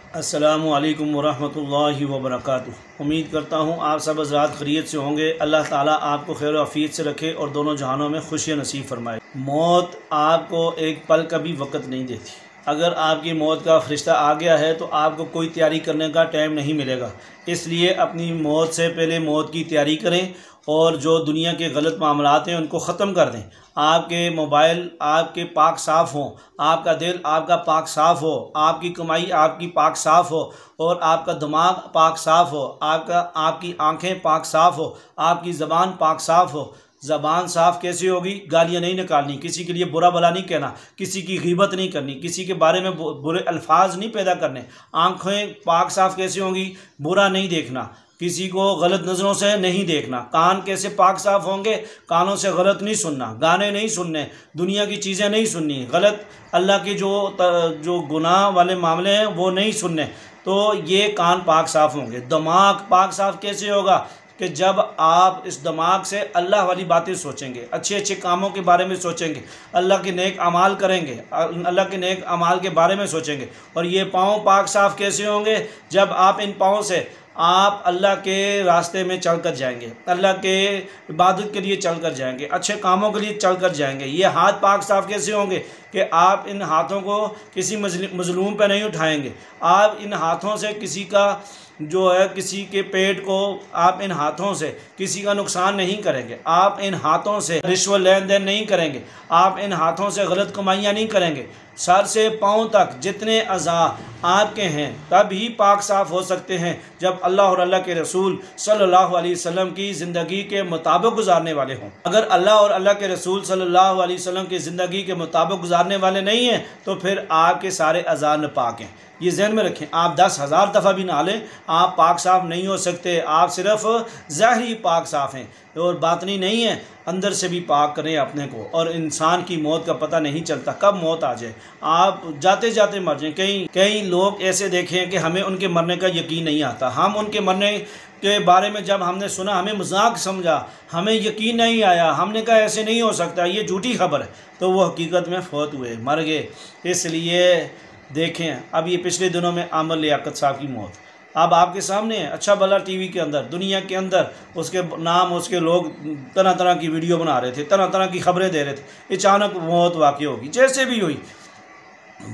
अस्सलामु अलैकुम वरहमतुल्लाहि वबरकातुहू। उम्मीद करता हूँ आप सब हज़रात खैरियत से होंगे। अल्लाह ताला आपको खैर आफियत से रखे और दोनों जहानों में खुशियाँ नसीब फरमाए। मौत आपको एक पल का भी वक़्त नहीं देती। अगर आपकी मौत का फ़रिश्ता आ गया है तो आपको कोई तैयारी करने का टाइम नहीं मिलेगा। इसलिए अपनी मौत से पहले मौत की तैयारी करें और जो दुनिया के गलत मामलात हैं उनको ख़त्म कर दें। आपके मोबाइल आपके पाक साफ़ हों, आपका दिल आपका पाक साफ़ हो, आपकी कमाई आपकी पाक साफ़ हो और आपका दिमाग पाक साफ़ हो, आपकी आंखें पाक साफ़ हो, आपकी ज़बान पाक साफ़ हो। ज़बान साफ़ कैसे होगी? गालियाँ नहीं निकालनी, किसी के लिए बुरा भला नहीं कहना, किसी की ग़ीबत नहीं करनी, किसी के बारे में बुरे अल्फाज नहीं पैदा करने। आँखें पाक साफ़ कैसे होंगी? बुरा नहीं देखना, किसी को गलत नज़रों से नहीं देखना। कान कैसे पाक साफ़ होंगे? कानों से गलत नहीं सुनना, गाने नहीं सुनने, दुनिया की चीज़ें नहीं सुननी, गलत अल्लाह के जो गुनाह वाले मामले हैं वो नहीं सुनने। तो ये कान पाक साफ़ होंगे। दिमाग पाक साफ़ कैसे होगा? कि जब आप इस दिमाग से अल्लाह वाली बातें सोचेंगे, अच्छे अच्छे कामों के बारे में सोचेंगे, अल्लाह के नेक अमाल करेंगे, अल्लाह के नेक अमाल के बारे में सोचेंगे। और ये पाँव पाक साफ़ कैसे होंगे? जब आप इन पाँव से आप अल्लाह के रास्ते में चल कर जाएंगे, अल्लाह के इबादत के लिए चल कर जाएंगे, अच्छे कामों के लिए चल कर जाएंगे। ये हाथ पाक साफ़ कैसे होंगे? कि आप इन हाथों को किसी मजलूम पर नहीं उठाएंगे। आप इन हाथों से किसी का जो है किसी के पेट को आप इन हाथों से किसी का नुकसान नहीं करेंगे। आप इन हाथों से रिश्वत लेन देन नहीं करेंगे। आप इन हाथों से गलत कमाइयाँ नहीं करेंगे। सर से पाँव तक जितने अज़ा आपके हैं तब ही पाक साफ़ हो सकते हैं जब अल्लाह और अल्लाह के रसूल सल्लल्लाहु अलैहि वसल्लम की ज़िंदगी के मुताबिक गुजारने वाले हों। अगर अल्लाह और अल्लाह के रसूल सल्लल्लाहु अलैहि वसल्लम की ज़िंदगी के मुताबिक गुजारने वाले नहीं हैं तो फिर आपके सारे अज़ा नापाक हैं। ये ज़हन में रखें। आप 10,000 दफ़ा भी नहा लें, आप पाक साफ़ नहीं हो सकते। आप सिर्फ ज़ाहिरी पाक साफ़ हैं और बातनी नहीं है। अंदर से भी पाक करें अपने को। और इंसान की मौत का पता नहीं चलता कब मौत आ जाए, आप जाते जाते मर जाएं। कई लोग ऐसे देखे हैं कि हमें उनके मरने का यकीन नहीं आता। हम उनके मरने के बारे में जब हमने सुना हमें मजाक समझा, हमें यकीन नहीं आया, हमने कहा ऐसे नहीं हो सकता, ये झूठी खबर है। तो वो हकीकत में फौत हुए, मर गए। इसलिए देखें, अब ये पिछले दिनों में आमिर लियाकत साहब की मौत अब आपके सामने है। अच्छा भला टीवी के अंदर, दुनिया के अंदर उसके नाम, उसके लोग तरह तरह की वीडियो बना रहे थे, तरह तरह की खबरें दे रहे थे। अचानक मौत वाक़ई होगी, जैसे भी हुई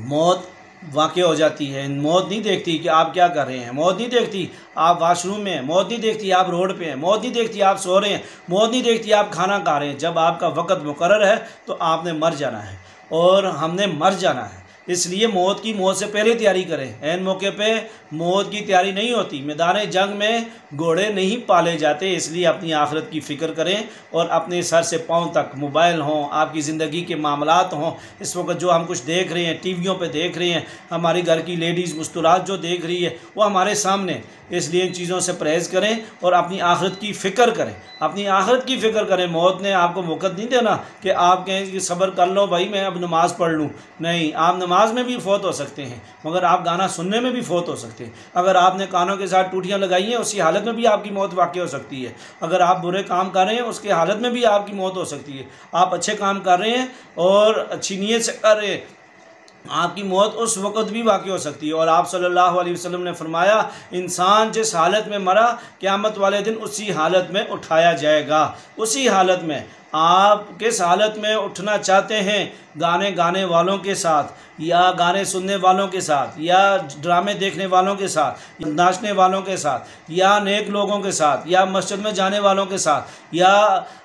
मौत वाक़ई हो जाती है। मौत नहीं देखती कि आप क्या कर रहे हैं, मौत नहीं देखती आप वाशरूम में हैं, मौत नहीं देखती आप रोड पे हैं, मौत नहीं देखती आप सो रहे हैं, मौत नहीं देखती आप खाना खा रहे हैं। जब आपका वक़्त मुकर्रर है तो आपने मर जाना है और हमने मर जाना है। इसलिए मौत से पहले तैयारी करें। ऐन मौके पे मौत की तैयारी नहीं होती। मैदान जंग में घोड़े नहीं पाले जाते। इसलिए अपनी आखिरत की फ़िक्र करें और अपने सर से पाँव तक मोबाइल हों, आपकी ज़िंदगी के मामलात हों, इस वक्त जो हम कुछ देख रहे हैं, टीवियों पे देख रहे हैं, हमारी घर की लेडीज़ मुस्तुरात जो देख रही है वो हमारे सामने। इसलिए इन चीज़ों से परहेज़ करें और अपनी आखिरत की फ़िक्र करें, अपनी आखिरत की फ़िक्र करें। मौत ने आपको मौक़ा नहीं देना कि आप कहें कि सब्र कर लो भाई, मैं अब नमाज़ पढ़ लूँ। नहीं, आप नमाज में भी फ़ौत हो सकते हैं, मगर आप गाना सुनने में भी फ़ौत हो सकते हैं। अगर आपने कानों के साथ टूटियाँ लगाई हैं उसी हालत में भी आपकी मौत वाक़ई हो सकती है। अगर आप बुरे काम कर रहे हैं उसकी हालत में भी आपकी मौत हो सकती है। आप अच्छे काम कर रहे हैं और अच्छी नीयत से कर रहे हैं, आपकी मौत उस वक़्त भी वाक़ई हो सकती है। और आप सल्लल्लाहु अलैहि वसल्लम ने फरमाया, इंसान जिस हालत में मरा क़यामत वाले दिन उसी हालत में उठाया जाएगा। उसी हालत में आप किस हालत में उठना चाहते हैं? गाने गाने वालों के साथ या गाने सुनने वालों के साथ या ड्रामे देखने वालों के साथ, नाचने वालों के साथ या नेक लोगों के साथ या मस्जिद में जाने वालों के साथ या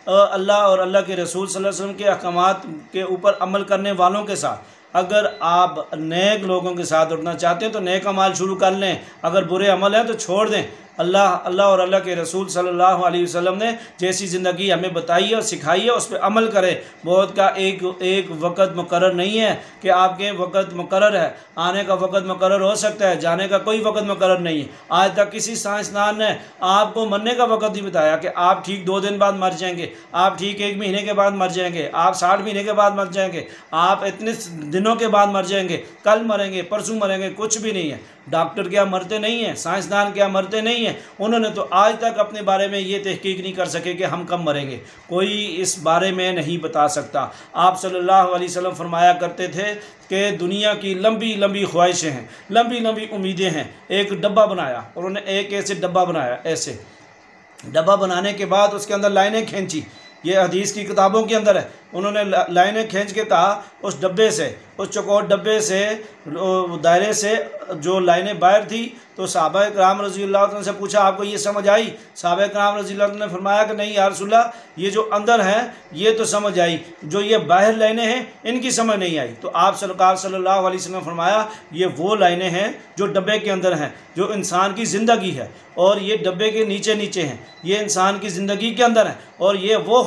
अल्लाह और अल्लाह के रसूल सल्लल्लाहु अलैहि वसल्लम के अहकामात के ऊपर अमल करने वालों के साथ। अगर आप नेक लोगों के साथ उठना चाहते हैं तो नेक अमाल शुरू कर लें, अगर बुरे अमल हैं तो छोड़ दें। अल्लाह और अल्लाह के रसूल सल्लल्लाहु अलैहि वसल्लम ने जैसी ज़िंदगी हमें बताई है और सिखाई है उस पर अमल करें। मौत का एक वक़्त मुकर्रर नहीं है कि आपके वक़्त मुकर्रर है, आने का वक़्त मुकर्रर हो सकता है, जाने का कोई वक़्त मुकर्रर नहीं है। आज तक किसी साइंसदान ने आपको मरने का वक़्त नहीं बताया कि आप ठीक 2 दिन बाद मर जाएंगे, आप ठीक 1 महीने के बाद मर जाएंगे, आप 60 महीने के बाद मर जाएंगे, आप इतने दिनों के बाद मर जाएंगे, कल मरेंगे, परसों मरेंगे, कुछ भी नहीं है। डॉक्टर क्या मरते नहीं हैं, साइंसदान क्या मरते नहीं हैं। हैं, उन्होंने तो आज तक अपने बारे में ये तहकीक नहीं कर सके कि हम कब मरेंगे। कोई इस बारे में नहीं बता सकता। आप सल्लल्लाहु अलैहि वसल्लम फरमाया करते थे कि दुनिया की लंबी लंबी ख्वाहिशें हैं, लंबी लंबी उम्मीदें हैं। एक डब्बा बनाया, उन्होंने एक ऐसे डब्बा बनाया, ऐसे डब्बा बनाने के बाद उसके अंदर लाइनें खींची, ये हदीस की किताबों के अंदर है। उन्होंने लाइनें खींच के कहा उस डब्बे से, उस चौकोर डब्बे से, दायरे से जो लाइनें बाहर थी, तो सहाबा किराम रज़ी अल्लाह तआला से पूछा आपको ये समझ आई? सहाबा किराम रज़ी अल्लाह तआला ने फरमाया कि नहीं या रसूलल्लाह, ये जो अंदर हैं ये तो समझ आई, जो ये बाहर लाइनें हैं इनकी समझ नहीं आई। तो आप सरकार सल्लल्लाहु अलैहि वसल्लम फरमाया ये वो लाइनें हैं जो डब्बे के अंदर हैं, जो इंसान की ज़िंदगी है, और ये डब्बे के नीचे नीचे हैं, ये इंसान की ज़िंदगी के अंदर हैं। और ये वो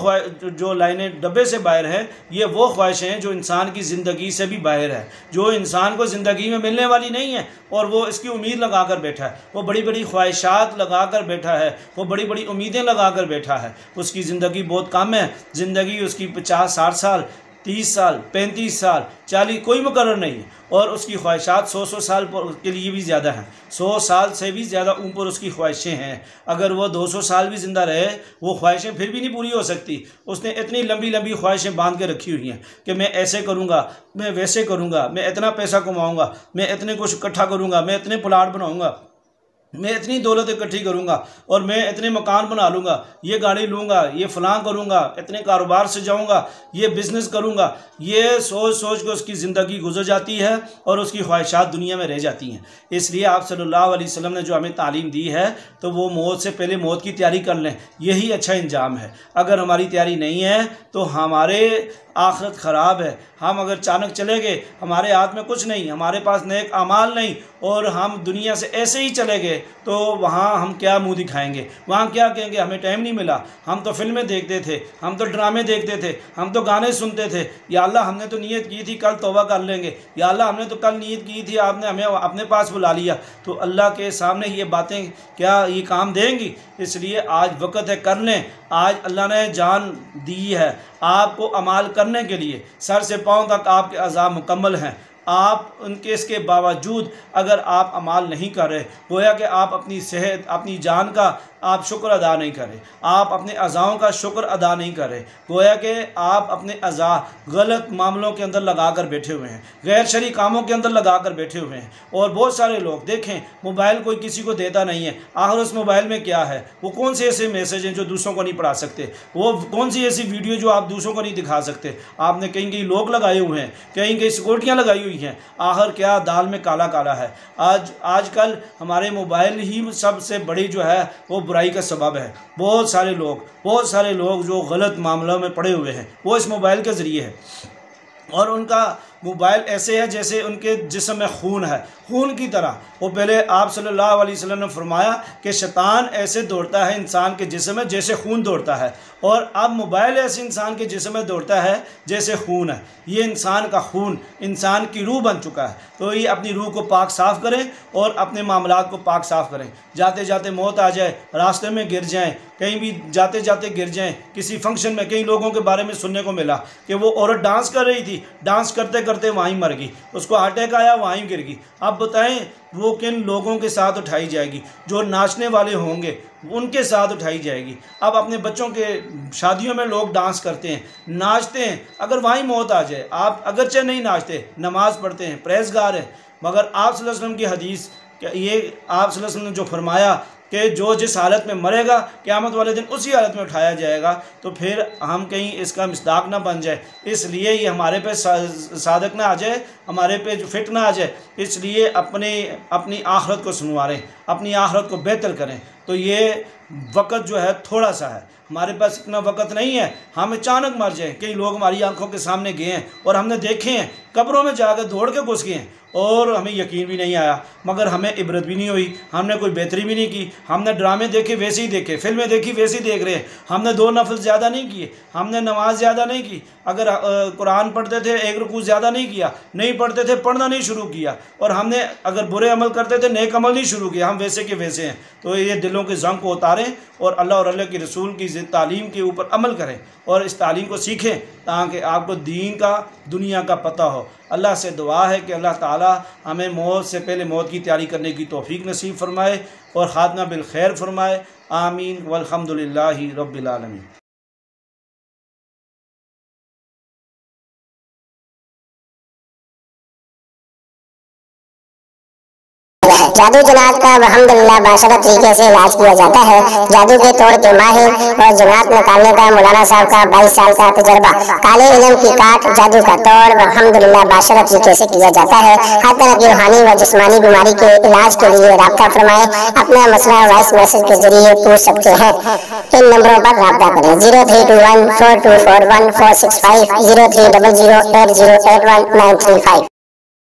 जो लाइनें डब्बे से बाहर हैं, ये वो ख्वाहिशें हैं जो इंसान की ज़िंदगी से भी बाहर है, जो इंसान को ज़िंदगी में मिलने वाली नहीं है, और वो इसकी उम्मीद लगा कर बैठा है, वो बड़ी बड़ी ख्वाहिशात लगा कर बैठा है, वो बड़ी बड़ी उम्मीदें लगा कर बैठा है। उसकी ज़िंदगी बहुत कम है, ज़िंदगी उसकी 50-60 साल, 30 साल, 35 साल, 40, कोई मुकर्रर नहीं है, और उसकी ख्वाहिशात 100 साल के लिए भी ज़्यादा हैं, 100 साल से भी ज़्यादा ऊपर उसकी ख्वाहिशें हैं। अगर वो 200 साल भी ज़िंदा रहे, वो ख्वाहिशें फिर भी नहीं पूरी हो सकती। उसने इतनी लंबी लंबी ख्वाहिशें बांध के रखी हुई हैं कि मैं ऐसे करूँगा, मैं वैसे करूँगा, मैं इतना पैसा कमाऊँगा, मैं इतने कुछ इकट्ठा करूँगा, मैं इतने प्लाट बनाऊँगा, मैं इतनी दौलत इकट्ठी करूँगा, और मैं इतने मकान बना लूँगा, ये गाड़ी लूँगा, ये फ़लाँ करूँगा, इतने कारोबार से जाऊँगा, ये बिज़नेस करूँगा। ये सोच सोच कर उसकी ज़िंदगी गुजर जाती है और उसकी ख्वाहिशात दुनिया में रह जाती हैं। इसलिए आप सल्लल्लाहु अलैहि वसल्लम ने जो हमें तालीम दी है, तो वो मौत से पहले मौत की तैयारी कर लें, यही अच्छा इंजाम है। अगर हमारी तैयारी नहीं है तो हमारे आखिरत ख़राब है। हम अगर अचानक चले गए, हमारे हाथ में कुछ नहीं, हमारे पास नेक अमाल नहीं, और हम दुनिया से ऐसे ही चले गए, तो वहाँ हम क्या मुंह दिखाएंगे? वहाँ क्या कहेंगे? हमें टाइम नहीं मिला, हम तो फिल्में देखते थे, हम तो ड्रामे देखते थे, हम तो गाने सुनते थे। या अल्लाह हमने तो नीयत की थी कल तौबा कर लेंगे, या अल्लाह हमने तो कल नीयत की थी, आपने हमें अपने पास बुला लिया। तो अल्लाह के सामने ये बातें क्या ये काम देंगी? इसलिए आज वक़्त है, कर लें। आज अल्लाह ने जान दी है आपको अमाल करने के लिए, सर से पाँव तक आपके अज़ा मुकम्मल हैं। आप उनके इसके बावजूद अगर आप अमाल नहीं कर रहे, गोया कि आप अपनी सेहत, अपनी जान का आप शुक्र अदा नहीं करें, आप अपने अज़ाओं का शुक्र अदा नहीं करें, गोया कि आप अपने अज़ा गलत मामलों के अंदर लगा कर बैठे हुए हैं, गैर शरई कामों के अंदर लगा कर बैठे हुए हैं। और बहुत सारे लोग देखें, मोबाइल कोई किसी को देता नहीं है, आखिर उस मोबाइल में क्या है? वो कौन से ऐसे मैसेज हैं जो दूसरों को नहीं पढ़ा सकते? वो कौन सी ऐसी वीडियो जो आप दूसरों को नहीं दिखा सकते? आपने कहीं कहीं लोग लगाए हुए हैं, कहीं कहीं सिक्योरिटियाँ लगाई हुई हैं। आखिर क्या दाल में काला काला है? आजकल हमारे मोबाइल ही सबसे बड़ी जो है वो बुराई का सबब है। बहुत सारे लोग जो गलत मामलों में पड़े हुए हैं, वो इस मोबाइल के ज़रिए है। और उनका मोबाइल ऐसे है जैसे उनके जिस्म में खून है, खून की तरह। वो पहले आप सल्लल्लाहु अलैहि वसल्लम ने फरमाया कि शैतान ऐसे दौड़ता है इंसान के जिस्म में जैसे खून दौड़ता है, और अब मोबाइल ऐसे इंसान के जिस्म में दौड़ता है जैसे खून है। ये इंसान का खून इंसान की रूह बन चुका है। तो ये अपनी रूह को पाक साफ़ करें और अपने मामलात को पाक साफ़ करें। जाते जाते मौत आ जाए, रास्ते में गिर जाएं, कहीं भी जाते जाते गिर जाएं। किसी फंक्शन में कई लोगों के बारे में सुनने को मिला कि वो औरत डांस कर रही थी, डांस करते करते वहीं मर गई, उसको हार्ट अटैक आया, वहीं गिर गई। अब बताएं वो किन लोगों के साथ उठाई जाएगी? जो नाचने वाले होंगे उनके साथ उठाई जाएगी। अब अपने बच्चों के शादियों में लोग डांस करते हैं, नाचते हैं, अगर वहीं मौत आ जाए, आप अगरचे नहीं नाचते, नमाज पढ़ते हैं, परहेज़गार हैं, मगर आप सल्लल्लाहु अलैहि वसल्लम की हदीस, ये आप सल्लल्लाहु अलैहि वसल्लम ने जो फरमाया कि जो जिस हालत में मरेगा क़यामत वाले दिन उसी हालत में उठाया जाएगा, तो फिर हम कहीं इसका मिस्दाक ना बन जाए। इसलिए ये हमारे पे सादक ना आ जाए, हमारे पे जो फिट ना आ जाए। इसलिए अपनी आखिरत को संवारें, अपनी आखिरत को बेहतर करें। तो ये वक़्त जो है थोड़ा सा है, हमारे पास इतना वक़्त नहीं है हम अचानक मर जाएं। कई लोग हमारी आंखों के सामने गए हैं और हमने देखे हैं, कब्रों में जाकर दौड़ के घुस गए हैं और हमें यकीन भी नहीं आया, मगर हमें इबरत भी नहीं हुई, हमने कोई बेहतरी भी नहीं की। हमने ड्रामे देखे वैसे ही देखे, फिल्में देखी वैसे ही देख रहे हैं। हमने 2 नफल ज़्यादा नहीं किए, हमने नमाज ज़्यादा नहीं की। अगर कुरान पढ़ते थे 1 रुकू ज़्यादा नहीं किया, नहीं पढ़ते थे पढ़ना नहीं शुरू किया, और हमने अगर बुरे अमल करते थे नेक अमल नहीं शुरू किया, हम वैसे के वैसे हैं। तो ये दिलों के ज़ंग को उतारें और अल्लाह और अल्लाह के रसूल की तालीम के ऊपर अमल करें और इस तालीम को सीखें ताकि आपको दीन का दुनिया का पता हो। अल्लाह से दुआ है कि अल्लाह ताला हमें मौत से पहले मौत की तैयारी करने की तौफीक नसीब फरमाए। और ख़ात्मा बिल खैर फरमाए। आमीन वल्हम्दुलिल्लाहि रब्बिल आलमीन। जादू जुनात का अल्हम्दुलिल्लाह बाशरा तरीके से इलाज किया जाता है। जादू के तोड़ के माहिर और जुनात निकालने का मौलाना साहब का 22 साल का तजर्बा। काले इल्म की काट जादू का तोड़ अल्हम्दुलिल्लाह बाशरा तरीके से किया जाता है। हर तरह की रूहानी व जिस्मानी बीमारी के इलाज के लिए राब्ता फरमाए। अपना मसला वॉइस मैसेज के जरिए पूछ सकते हैं। इन नंबरों पर राब्ता करें 0321 4241 465 03008081 935।